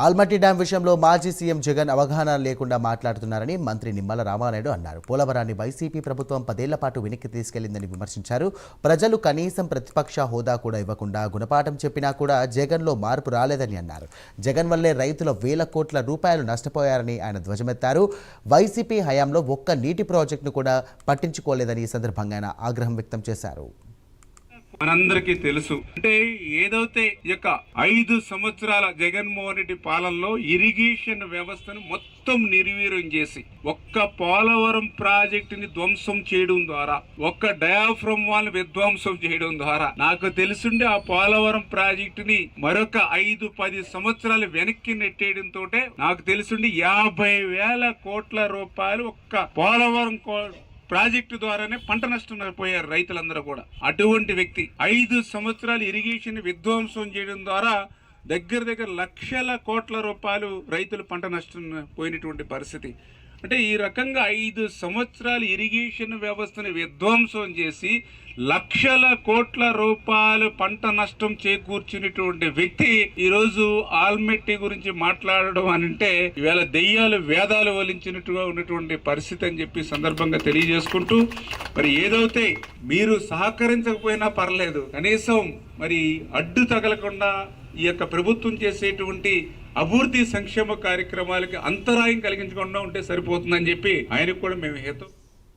Almatti dam విషయంలో మాజీ CM Jagan అవగాహన లేకుండా మాట్లాడుతున్నారని మంత్రి నిమ్మల రామానాయుడు అన్నారు. పోలవరాన్ని వైసీపీ ప్రభుత్వం 10 ఏళ్ల పాటు వెనక్కి తీసుకెళ్లిందని విమర్శించారు. ప్రజలు కనీసం ప్రతిపక్ష హోదా కూడా ఇవ్వకుండా గుణపాఠం చెప్పినా కూడా జగన్లో మార్పు రాలేదని అన్నారు. జగన్ వల్లే రైతుల వేల కోట్ల రూపాయలు నష్టపోయారని ఆయన ధ్వజమెత్తారు. వైసీపీ హయాంలో ఒక్క నీటి ప్రాజెక్టును కూడా పట్టించుకోలేదని ఈ సందర్భంగా ఆయన ఆగ్రహం వ్యక్తం చేశారు. మనందరికీ తెలుసు, అంటే ఏదైతే ఈ యొక్క 5 సంవత్సరాల జగన్మోహన్ రెడ్డి పాలనలో ఇరిగేషన్ వ్యవస్థను మొత్తం నిర్వీర్యం చేసి ఒక్క పోలవరం ప్రాజెక్టుని ధ్వంసం చేయడం ద్వారా, ఒక్క డయాఫ్రమ్ వాల్ విధ్వంసం చేయడం ద్వారా నాకు తెలుసుండి ఆ పోలవరం ప్రాజెక్టుని మరొక 5-10 సంవత్సరాలు వెనక్కి నెట్టేయడంతో నాకు తెలుసుండి 50,000 కోట్ల రూపాయలు ఒక్క పోలవరం ప్రాజెక్టు ద్వారానే పంట నష్టం పోయారు రైతులందరూ కూడా. అటువంటి వ్యక్తి 5 సంవత్సరాలు ఇరిగేషన్ విధ్వంసం చేయడం ద్వారా దగ్గర లక్షల కోట్ల రూపాయలు రైతులు పంట నష్టం పోయినటువంటి పరిస్థితి. అంటే ఈ రకంగా 5 సంవత్సరాలు ఇరిగేషన్ వ్యవస్థను విధ్వంసం చేసి లక్షల కోట్ల రూపాయలు పంట నష్టం చేకూర్చినటువంటి వ్యక్తి ఈరోజు ఆల్మెట్టి గురించి మాట్లాడడం అంటే ఈవేళ దెయ్యాలు వేదాలు వలించినట్టుగా ఉన్నటువంటి పరిస్థితి అని చెప్పి సందర్భంగా తెలియజేసుకుంటూ, మరి ఏదైతే మీరు సహకరించకపోయినా పర్లేదు, కనీసం మరి అడ్డు తగలకుండా ఈ యొక్క ప్రభుత్వం చేసేటువంటి అభివృద్ధి సంక్షేమ కార్యక్రమాలకి అంతరాయం కలిగించకుండా ఉంటే సరిపోతుందని చెప్పి ఆయనకు కూడా మేము హేతు